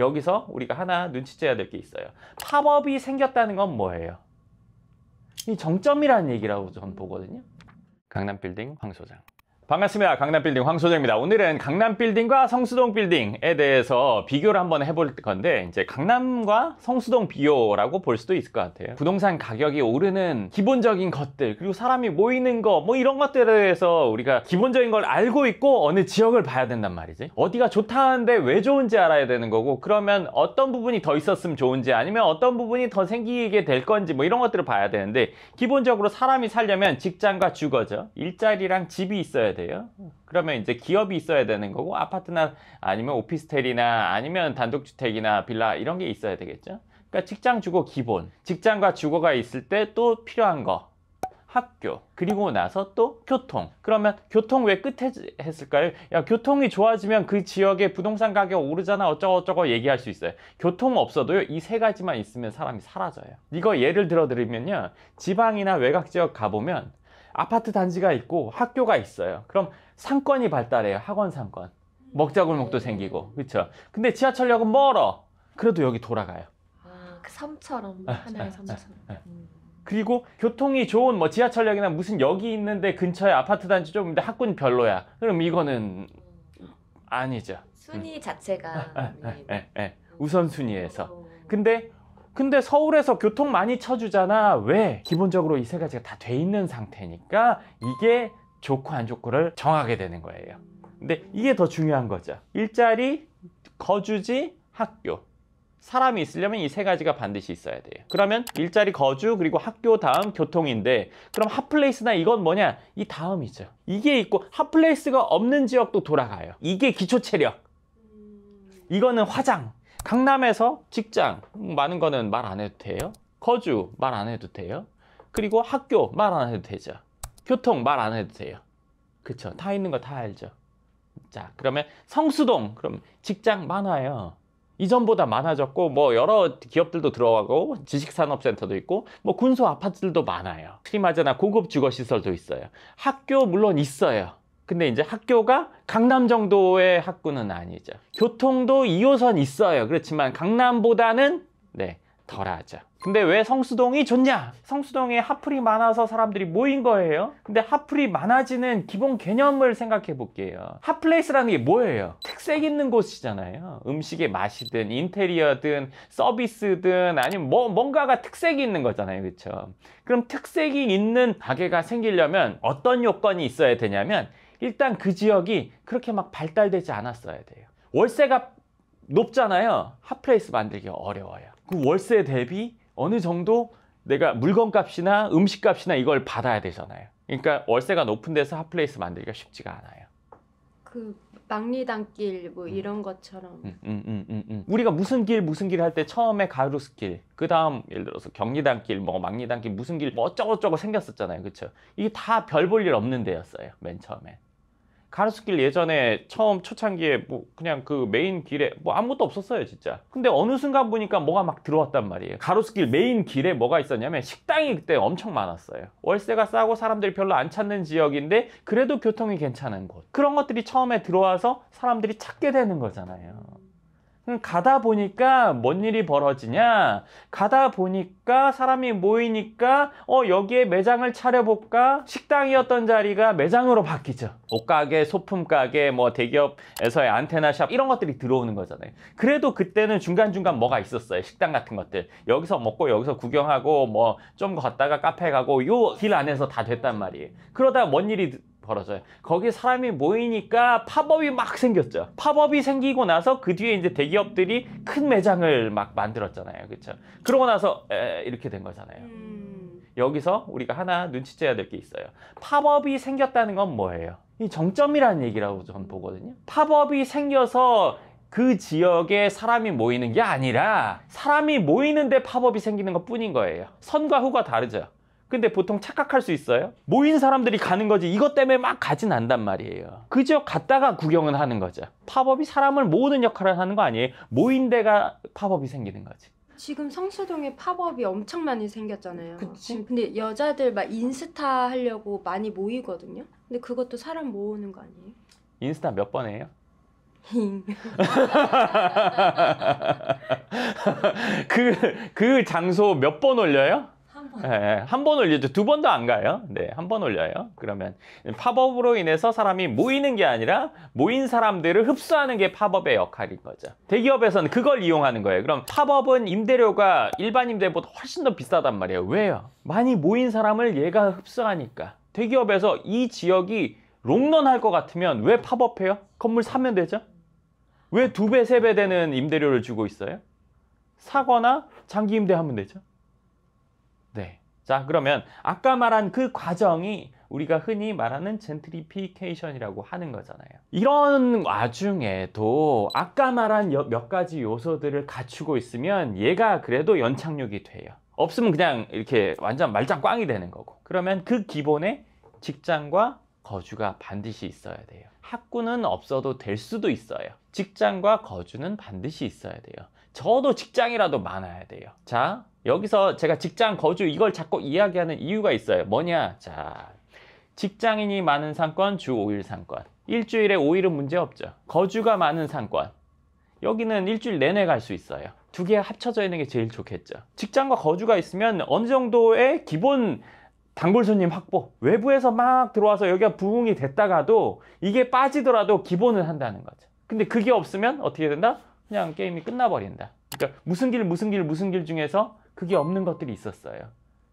여기서 우리가 하나 눈치채야 될 게 있어요. 팝업이 생겼다는 건 뭐예요? 이 정점이라는 얘기라고 저는 보거든요. 강남빌딩 황 소장. 반갑습니다. 강남빌딩 황 소장입니다. 오늘은 강남빌딩과 성수동 빌딩에 대해서 비교를 한번 해볼 건데, 이제 강남과 성수동 비교라고 볼 수도 있을 것 같아요. 부동산 가격이 오르는 기본적인 것들, 그리고 사람이 모이는 거, 뭐 이런 것들에 대해서 우리가 기본적인 걸 알고 있고 어느 지역을 봐야 된단 말이지. 어디가 좋다는데 왜 좋은지 알아야 되는 거고, 그러면 어떤 부분이 더 있었으면 좋은지, 아니면 어떤 부분이 더 생기게 될 건지, 뭐 이런 것들을 봐야 되는데, 기본적으로 사람이 살려면 직장과 주거죠. 일자리랑 집이 있어야 돼요. 그러면 이제 기업이 있어야 되는 거고, 아파트나 아니면 오피스텔이나 아니면 단독주택이나 빌라 이런 게 있어야 되겠죠. 그러니까 직장, 주거 기본. 직장과 주거가 있을 때 또 필요한 거 학교, 그리고 나서 또 교통. 그러면 교통 왜 끝에 했을까요? 야, 교통이 좋아지면 그 지역의 부동산 가격 오르잖아, 어쩌고저쩌고 얘기할 수 있어요. 교통 없어도요, 이 세 가지만 있으면 사람이 사라져요. 이거 예를 들어 드리면요, 지방이나 외곽 지역 가보면 아파트 단지가 있고 학교가 있어요. 그럼 상권이 발달해요. 학원 상권. 먹자골목도 생기고, 그렇죠? 근데 지하철역은 멀어. 그래도 여기 돌아가요. 아, 그 섬처럼, 하나의 섬처럼. 그리고 교통이 좋은 뭐 지하철역이나 무슨 역이 있는데 근처에 아파트 단지 좀 있는데 학군 별로야. 그럼 이거는 아니죠. 순위 자체가 우선순위에서. 근데 서울에서 교통 많이 쳐주잖아. 왜? 기본적으로 이 세 가지가 다 돼 있는 상태니까 이게 좋고 안 좋고를 정하게 되는 거예요. 근데 이게 더 중요한 거죠. 일자리, 거주지, 학교. 사람이 있으려면 이 세 가지가 반드시 있어야 돼요. 그러면 일자리, 거주, 그리고 학교 다음 교통인데, 그럼 핫플레이스나 이건 뭐냐? 이 다음이죠. 이게 있고 핫플레이스가 없는 지역도 돌아가요. 이게 기초체력. 이거는 화장. 강남에서 직장 많은 거는 말 안 해도 돼요. 거주 말 안 해도 돼요. 그리고 학교 말 안 해도 되죠. 교통 말 안 해도 돼요. 그쵸? 다 있는 거 다 알죠. 자, 그러면 성수동, 그럼 직장 많아요. 이전보다 많아졌고, 뭐 여러 기업들도 들어가고 지식산업센터도 있고, 뭐 군소 아파트들도 많아요. 프리마저나 고급 주거시설도 있어요. 학교 물론 있어요. 근데 이제 학교가 강남 정도의 학구는 아니죠. 교통도 2호선 있어요. 그렇지만 강남보다는 덜하죠. 근데 왜 성수동이 좋냐? 성수동에 핫플이 많아서 사람들이 모인 거예요. 근데 핫플이 많아지는 기본 개념을 생각해 볼게요. 핫플레이스라는 게 뭐예요? 특색 있는 곳이잖아요. 음식의 맛이든 인테리어든 서비스든 아니면 뭔가가 특색이 있는 거잖아요. 그렇죠? 그럼 특색이 있는 가게가 생기려면 어떤 요건이 있어야 되냐면, 일단 그 지역이 그렇게 막 발달되지 않았어야 돼요. 월세가 높잖아요. 핫플레이스 만들기가 어려워요. 그 월세 대비 어느 정도 내가 물건값이나 음식값이나 이걸 받아야 되잖아요. 그러니까 월세가 높은 데서 핫플레이스 만들기가 쉽지가 않아요. 그 막리단길 뭐 이런 것처럼. 우리가 무슨 길 할 때 처음에 가로수길, 그 다음 예를 들어서 경리단길, 뭐 막리단길, 무슨 길, 뭐 어쩌고저쩌고 생겼었잖아요. 그렇죠? 이게 다 별 볼 일 없는 데였어요. 맨 처음에. 가로수길 예전에 처음 초창기에 뭐 그냥 그 메인 길에 뭐 아무것도 없었어요, 진짜. 근데 어느 순간 보니까 뭐가 막 들어왔단 말이에요. 가로수길 메인 길에 뭐가 있었냐면 식당이 그때 엄청 많았어요. 월세가 싸고 사람들이 별로 안 찾는 지역인데 그래도 교통이 괜찮은 곳. 그런 것들이 처음에 들어와서 사람들이 찾게 되는 거잖아요. 가다 보니까 뭔 일이 벌어지냐? 가다 보니까 사람이 모이니까 여기에 매장을 차려볼까? 식당이었던 자리가 매장으로 바뀌죠. 옷가게, 소품가게, 뭐 대기업에서의 안테나샵 이런 것들이 들어오는 거잖아요. 그래도 그때는 중간중간 뭐가 있었어요. 식당 같은 것들. 여기서 먹고 여기서 구경하고 뭐 좀 걷다가 카페 가고 요 길 안에서 다 됐단 말이에요. 그러다가 뭔 일이 벌어져요. 거기에 사람이 모이니까 팝업이 막 생겼죠. 팝업이 생기고 나서 그 뒤에 이제 대기업들이 큰 매장을 막 만들었잖아요. 그렇죠? 그러고 나서 이렇게 된 거잖아요. 여기서 우리가 하나 눈치채야 될 게 있어요. 팝업이 생겼다는 건 뭐예요? 이 정점이라는 얘기라고 저는 보거든요. 팝업이 생겨서 그 지역에 사람이 모이는 게 아니라 사람이 모이는데 팝업이 생기는 것 뿐인 거예요. 선과 후가 다르죠. 근데 보통 착각할 수 있어요. 모인 사람들이 가는 거지 이것 때문에 막 가진 않단 말이에요. 그 지역 갔다가 구경은 하는 거죠. 팝업이 사람을 모으는 역할을 하는 거 아니에요. 모인 데가 팝업이 생기는 거지. 지금 성수동에 팝업이 엄청 많이 생겼잖아요. 그치? 근데 여자들 막 인스타 하려고 많이 모이거든요. 근데 그것도 사람 모으는 거 아니에요? 인스타 몇 번 해요? 힝. 그 장소 몇 번 올려요? 한 번. 네, 한 번 올리죠. 두 번도 안 가요. 네, 한 번 올려요. 그러면 팝업으로 인해서 사람이 모이는 게 아니라 모인 사람들을 흡수하는 게 팝업의 역할인 거죠. 대기업에서는 그걸 이용하는 거예요. 그럼 팝업은 임대료가 일반 임대보다 훨씬 더 비싸단 말이에요. 왜요? 많이 모인 사람을 얘가 흡수하니까. 대기업에서 이 지역이 롱런 할 것 같으면 왜 팝업해요? 건물 사면 되죠? 왜 2배, 3배 되는 임대료를 주고 있어요? 사거나 장기 임대하면 되죠? 네. 자, 그러면 아까 말한 그 과정이 우리가 흔히 말하는 젠트리피케이션이라고 하는 거잖아요. 이런 와중에도 아까 말한 몇 가지 요소들을 갖추고 있으면 얘가 그래도 연착륙이 돼요. 없으면 그냥 이렇게 완전 말짱 꽝이 되는 거고. 그러면 그 기본에 직장과 거주가 반드시 있어야 돼요. 학구는 없어도 될 수도 있어요. 직장과 거주는 반드시 있어야 돼요. 적어도 직장이라도 많아야 돼요. 자, 여기서 제가 직장, 거주 이걸 자꾸 이야기하는 이유가 있어요. 뭐냐? 자, 직장인이 많은 상권, 주 5일 상권. 일주일에 5일은 문제 없죠. 거주가 많은 상권. 여기는 일주일 내내 갈 수 있어요. 두 개 합쳐져 있는 게 제일 좋겠죠. 직장과 거주가 있으면 어느 정도의 기본 단골 손님 확보. 외부에서 막 들어와서 여기가 부흥이 됐다가도 이게 빠지더라도 기본은 한다는 거죠. 근데 그게 없으면 어떻게 된다? 그냥 게임이 끝나버린다. 그러니까 무슨 길 중에서 그게 없는 것들이 있었어요.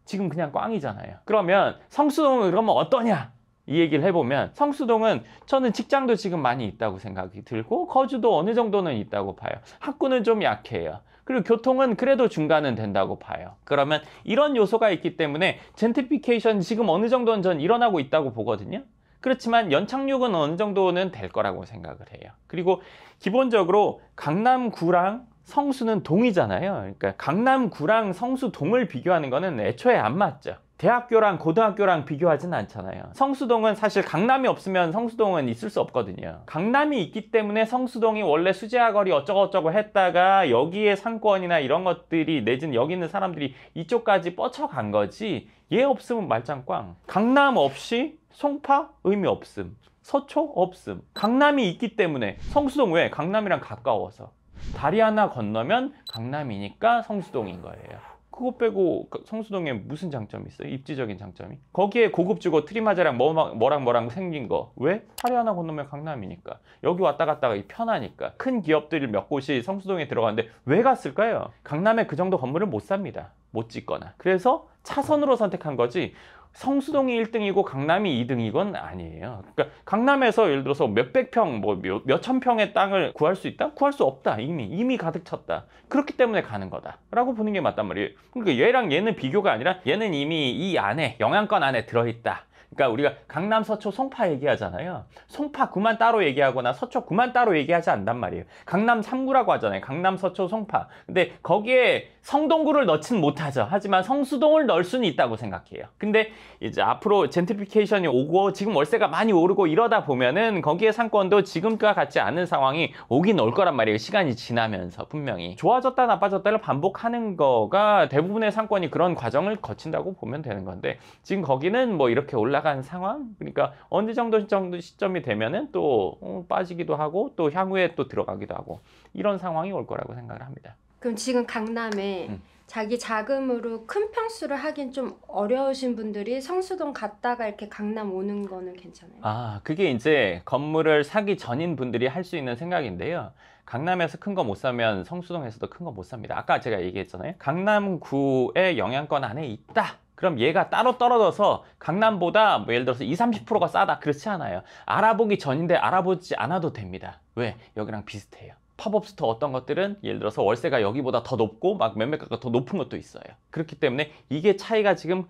지금 그냥 꽝이잖아요. 그러면 성수동은 그러면 어떠냐? 이 얘기를 해보면 성수동은 저는 직장도 지금 많이 있다고 생각이 들고 거주도 어느 정도는 있다고 봐요. 학구는 좀 약해요. 그리고 교통은 그래도 중간은 된다고 봐요. 그러면 이런 요소가 있기 때문에 젠트리피케이션 지금 어느 정도는 전 일어나고 있다고 보거든요. 그렇지만 연착륙은 어느 정도는 될 거라고 생각을 해요. 그리고 기본적으로 강남구랑 성수는 동이잖아요. 그러니까 강남구랑 성수동을 비교하는 거는 애초에 안 맞죠. 대학교랑 고등학교랑 비교하진 않잖아요. 성수동은 사실 강남이 없으면 성수동은 있을 수 없거든요. 강남이 있기 때문에 성수동이 원래 수제화거리 어쩌고저쩌고 했다가 여기에 상권이나 이런 것들이 내지는 여기 있는 사람들이 이쪽까지 뻗쳐간 거지. 얘 없으면 말짱꽝. 강남 없이 송파 의미 없음. 서초 없음. 강남이 있기 때문에 성수동 왜? 강남이랑 가까워서. 다리 하나 건너면 강남이니까 성수동인 거예요. 그거 빼고 성수동에 무슨 장점이 있어요? 입지적인 장점이? 거기에 고급지고 트리마자랑 뭐랑 생긴 거 왜? 다리 하나 건너면 강남이니까. 여기 왔다 갔다가 편하니까. 큰 기업들 몇 곳이 성수동에 들어가는데 왜 갔을까요? 강남에 그 정도 건물을 못 삽니다. 못 짓거나. 그래서 차선으로 선택한 거지 성수동이 1등이고 강남이 2등이건 아니에요. 그러니까 강남에서 예를 들어서 몇백 평, 몇천 평의 땅을 구할 수 있다? 구할 수 없다. 이미 가득 찼다. 그렇기 때문에 가는 거다. 라고 보는 게 맞단 말이에요. 그러니까 얘랑 얘는 비교가 아니라 얘는 이미 이 안에, 영향권 안에 들어있다. 그러니까 우리가 강남, 서초, 송파 얘기하잖아요. 송파 구만 따로 얘기하거나 서초 구만 따로 얘기하지 않단 말이에요. 강남 3구라고 하잖아요. 강남, 서초, 송파. 근데 거기에 성동구를 넣진 못하죠. 하지만 성수동을 넣을 수는 있다고 생각해요. 근데 이제 앞으로 젠트리피케이션이 오고 지금 월세가 많이 오르고 이러다 보면은 거기에 상권도 지금과 같지 않은 상황이 오긴 올 거란 말이에요. 시간이 지나면서 분명히. 좋아졌다 나빠졌다를 반복하는 거가 대부분의 상권이 그런 과정을 거친다고 보면 되는 건데 지금 거기는 뭐 이렇게 올라간 상황? 그러니까 어느 정도 시점이 되면은 또 빠지기도 하고 또 향후에 또 들어가기도 하고 이런 상황이 올 거라고 생각을 합니다. 그럼 지금 강남에 자기 자금으로 큰 평수를 하긴 좀 어려우신 분들이 성수동 갔다가 이렇게 강남 오는 거는 괜찮아요? 아, 그게 이제 건물을 사기 전인 분들이 할 수 있는 생각인데요. 강남에서 큰 거 못 사면 성수동에서도 큰 거 못 삽니다. 아까 제가 얘기했잖아요. 강남구의 영향권 안에 있다. 그럼 얘가 따로 떨어져서 강남보다 뭐 예를 들어서 20-30%가 싸다. 그렇지 않아요. 알아보기 전인데 알아보지 않아도 됩니다. 왜? 여기랑 비슷해요. 팝업 스토어 어떤 것들은 예를 들어서 월세가 여기보다 더 높고 막 몇몇 가가 더 높은 것도 있어요. 그렇기 때문에 이게 차이가 지금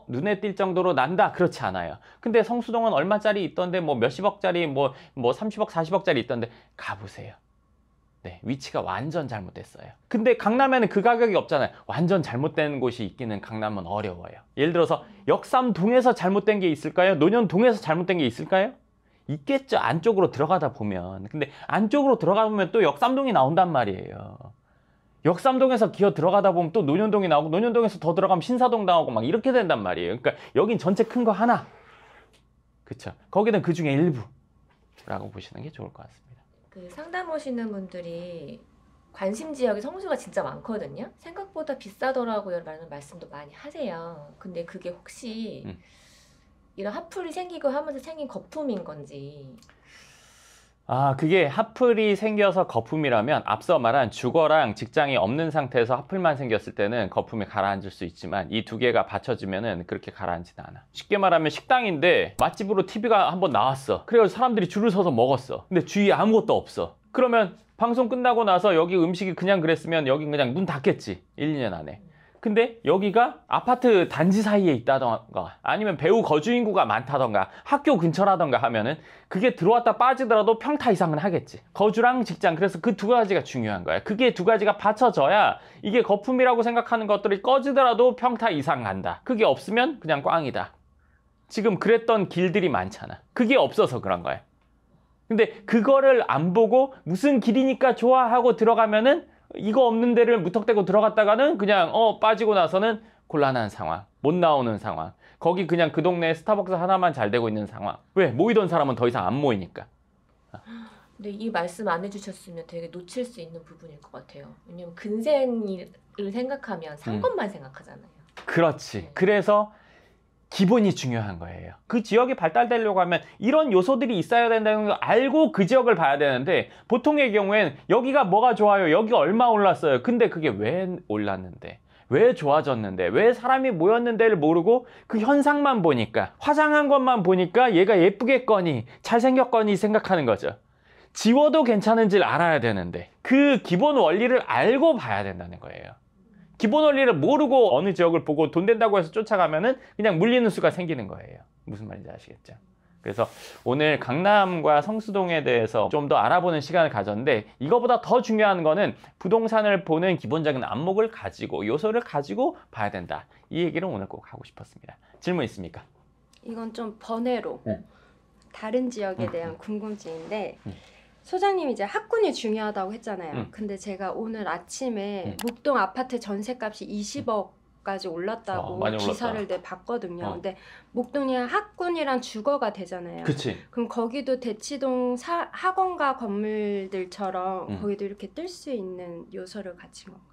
눈에 띌 정도로 난다? 그렇지 않아요. 근데 성수동은 얼마짜리 있던데 뭐 몇십억짜리 뭐 30억 40억짜리 있던데 가보세요. 네, 위치가 완전 잘못됐어요. 근데 강남에는 그 가격이 없잖아요. 완전 잘못된 곳이 있기는 강남은 어려워요. 예를 들어서 역삼동에서 잘못된 게 있을까요? 논현동에서 잘못된 게 있을까요? 있겠죠. 안쪽으로 들어가다 보면. 근데 안쪽으로 들어가 보면 또 역삼동이 나온단 말이에요. 역삼동에서 기어 들어가다 보면 또 논현동이 나오고 논현동에서 더 들어가면 신사동 나오고 막 이렇게 된단 말이에요. 그러니까 여긴 전체 큰 거 하나. 그쵸. 거기는 그 중에 일부라고 보시는 게 좋을 것 같습니다. 그 상담 오시는 분들이 관심 지역에 성수가 진짜 많거든요. 생각보다 비싸더라고요 라는 말씀도 많이 하세요. 근데 그게 혹시 이런 핫플이 생기고 하면서 생긴 거품인 건지. 아, 그게 핫플이 생겨서 거품이라면 앞서 말한 주거랑 직장이 없는 상태에서 핫플만 생겼을 때는 거품이 가라앉을 수 있지만 이 두 개가 받쳐지면은 그렇게 가라앉지는 않아. 쉽게 말하면 식당인데 맛집으로 TV가 한번 나왔어. 그래서 사람들이 줄을 서서 먹었어. 근데 주위에 아무것도 없어. 그러면 방송 끝나고 나서 여기 음식이 그냥 그랬으면 여긴 그냥 문 닫겠지. 1, 2년 안에. 근데 여기가 아파트 단지 사이에 있다던가 아니면 배우 거주 인구가 많다던가 학교 근처라던가 하면은 그게 들어왔다 빠지더라도 평타 이상은 하겠지. 거주랑 직장, 그래서 그 두 가지가 중요한 거야. 그게 두 가지가 받쳐져야 이게 거품이라고 생각하는 것들이 꺼지더라도 평타 이상 간다. 그게 없으면 그냥 꽝이다. 지금 그랬던 길들이 많잖아. 그게 없어서 그런 거야. 근데 그거를 안 보고 무슨 길이니까 좋아 하고 들어가면은 이거 없는 데를 무턱대고 들어갔다가는 그냥 빠지고 나서는 곤란한 상황, 못 나오는 상황. 거기 그냥 그 동네에 스타벅스 하나만 잘 되고 있는 상황. 왜? 모이던 사람은 더 이상 안 모이니까. 근데 이 말씀 안 해주셨으면 되게 놓칠 수 있는 부분일 것 같아요. 왜냐면 근생을 생각하면 상권만 생각하잖아요. 그렇지. 그래서 기본이 중요한 거예요. 그 지역이 발달되려고 하면 이런 요소들이 있어야 된다는 걸 알고 그 지역을 봐야 되는데 보통의 경우엔 여기가 뭐가 좋아요? 여기가 얼마 올랐어요? 근데 그게 왜 올랐는데? 왜 좋아졌는데? 왜 사람이 모였는데를 모르고 그 현상만 보니까, 화장한 것만 보니까 얘가 예쁘겠거니 잘생겼거니 생각하는 거죠. 지워도 괜찮은지를 알아야 되는데 그 기본 원리를 알고 봐야 된다는 거예요. 기본 원리를 모르고 어느 지역을 보고 돈 된다고 해서 쫓아가면은 그냥 물리는 수가 생기는 거예요. 무슨 말인지 아시겠죠? 그래서 오늘 강남과 성수동에 대해서 좀 더 알아보는 시간을 가졌는데 이거보다 더 중요한 거는 부동산을 보는 기본적인 안목을 가지고 요소를 가지고 봐야 된다. 이 얘기를 오늘 꼭 하고 싶었습니다. 질문 있습니까? 이건 좀 번외로 다른 지역에 대한 궁금증인데 소장님이 이제 학군이 중요하다고 했잖아요. 근데 제가 오늘 아침에 목동 아파트 전세값이 20억까지 올랐다고 많이 올랐다. 기사를 봤거든요. 근데 목동이 학군이랑 주거가 되잖아요. 그치. 그럼 거기도 대치동 학원가 건물들처럼 거기도 이렇게 뜰 수 있는 요소를 갖춘 건가요?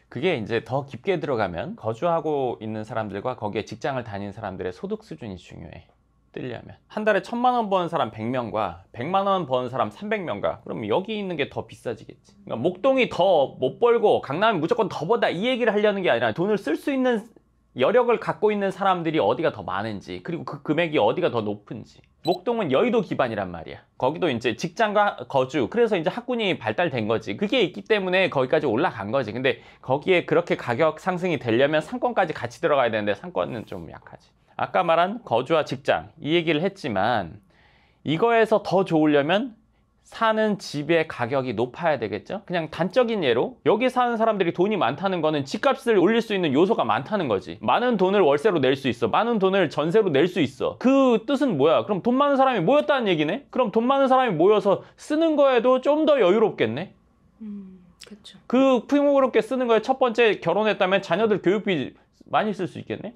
그게 이제 더 깊게 들어가면 거주하고 있는 사람들과 거기에 직장을 다니는 사람들의 소득 수준이 중요해. 뜨려면 한 달에 1,000만 원 버는 사람 100명과 100만 원 버는 사람 300명과 그럼 여기 있는 게 더 비싸지겠지. 그러니까 목동이 더 못 벌고 강남이 무조건 더 버다 이 얘기를 하려는 게 아니라 돈을 쓸 수 있는 여력을 갖고 있는 사람들이 어디가 더 많은지, 그리고 그 금액이 어디가 더 높은지. 목동은 여의도 기반이란 말이야. 거기도 이제 직장과 거주, 그래서 이제 학군이 발달된 거지. 그게 있기 때문에 거기까지 올라간 거지. 근데 거기에 그렇게 가격 상승이 되려면 상권까지 같이 들어가야 되는데 상권은 좀 약하지. 아까 말한 거주와 직장 이 얘기를 했지만 이거에서 더 좋으려면 사는 집의 가격이 높아야 되겠죠. 그냥 단적인 예로 여기 사는 사람들이 돈이 많다는 거는 집값을 올릴 수 있는 요소가 많다는 거지. 많은 돈을 월세로 낼 수 있어. 많은 돈을 전세로 낼 수 있어. 그 뜻은 뭐야? 그럼 돈 많은 사람이 모였다는 얘기네. 그럼 돈 많은 사람이 모여서 쓰는 거에도 좀 더 여유롭겠네. 그렇죠. 그 풍요롭게 쓰는 거에 첫 번째 결혼했다면 자녀들 교육비 많이 쓸 수 있겠네.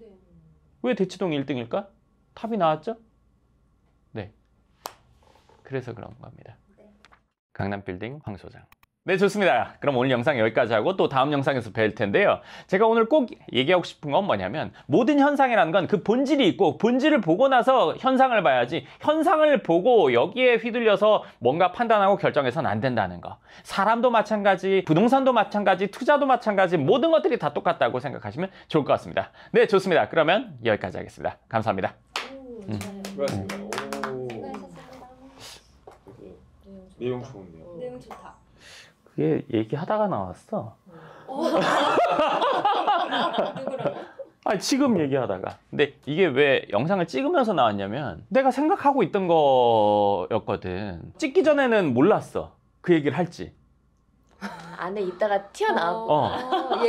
왜 대치동이 1등일까? 탑이 나왔죠? 네. 그래서 그런 겁니다. 강남빌딩 황 소장. 네, 좋습니다. 그럼 오늘 영상 여기까지 하고 또 다음 영상에서 뵐 텐데요. 제가 오늘 꼭 얘기하고 싶은 건 뭐냐면 모든 현상이라는 건 그 본질이 있고 본질을 보고 나서 현상을 봐야지 현상을 보고 여기에 휘둘려서 뭔가 판단하고 결정해서는 안 된다는 거. 사람도 마찬가지, 부동산도 마찬가지, 투자도 마찬가지, 모든 것들이 다 똑같다고 생각하시면 좋을 것 같습니다. 네, 좋습니다. 그러면 여기까지 하겠습니다. 감사합니다. 수고하셨습니다. 오. 내용 좋은데요. 내용 좋다. 그게 얘기하다가 나왔어. 누구랑? 아니, 지금 얘기하다가. 근데 이게 왜 영상을 찍으면서 나왔냐면 내가 생각하고 있던 거였거든. 찍기 전에는 몰랐어. 그 얘기를 할지. 안에 있다가 튀어나오고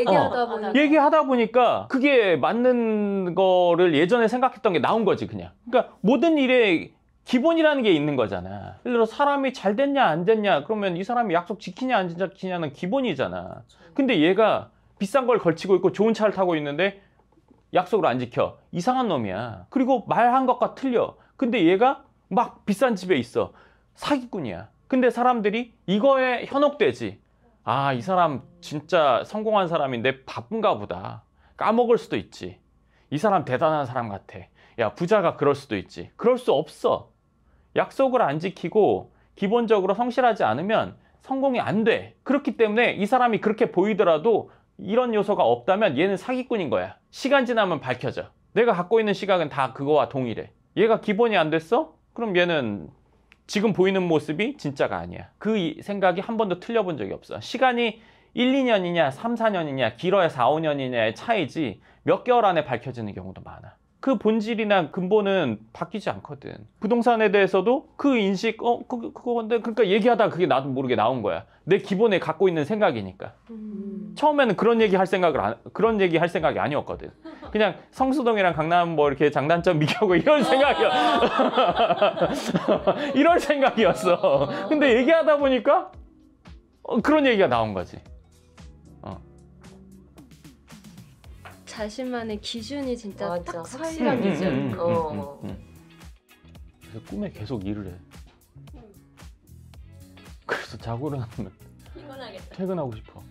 얘기하다 보니까 그게 맞는 거를 예전에 생각했던 게 나온 거지 그냥. 그러니까 모든 일에 기본이라는 게 있는 거잖아. 예를 들어 사람이 잘 됐냐 안 됐냐 그러면 이 사람이 약속 지키냐 안 지키냐는 기본이잖아. 근데 얘가 비싼 걸 걸치고 있고 좋은 차를 타고 있는데 약속을 안 지켜. 이상한 놈이야. 그리고 말한 것과 틀려. 근데 얘가 막 비싼 집에 있어. 사기꾼이야. 근데 사람들이 이거에 현혹되지. 아, 이 사람 진짜 성공한 사람인데 바쁜가 보다. 까먹을 수도 있지. 이 사람 대단한 사람 같아. 야, 부자가 그럴 수도 있지. 그럴 수 없어. 약속을 안 지키고 기본적으로 성실하지 않으면 성공이 안 돼. 그렇기 때문에 이 사람이 그렇게 보이더라도 이런 요소가 없다면 얘는 사기꾼인 거야. 시간 지나면 밝혀져. 내가 갖고 있는 시각은 다 그거와 동일해. 얘가 기본이 안 됐어? 그럼 얘는 지금 보이는 모습이 진짜가 아니야. 그 생각이 한 번도 틀려본 적이 없어. 시간이 1, 2년이냐 3, 4년이냐 길어야 4, 5년이냐의 차이지 몇 개월 안에 밝혀지는 경우도 많아. 그 본질이나 근본은 바뀌지 않거든. 부동산에 대해서도 그 인식, 그건데, 그러니까 얘기하다가 그게 나도 모르게 나온 거야. 내 기본에 갖고 있는 생각이니까. 처음에는 그런 얘기 할 생각이 아니었거든. 그냥 성수동이랑 강남 뭐 이렇게 장단점 비교하고 이런 이런 생각이었어. 근데 얘기하다 보니까 그런 얘기가 나온 거지. 자신만의 기준이 진짜 맞아, 딱 서 확실한 있는 기준. 그래서 꿈에 계속 일을 해. 그래서 자고 일어나면 피곤하겠다. 퇴근하고 싶어.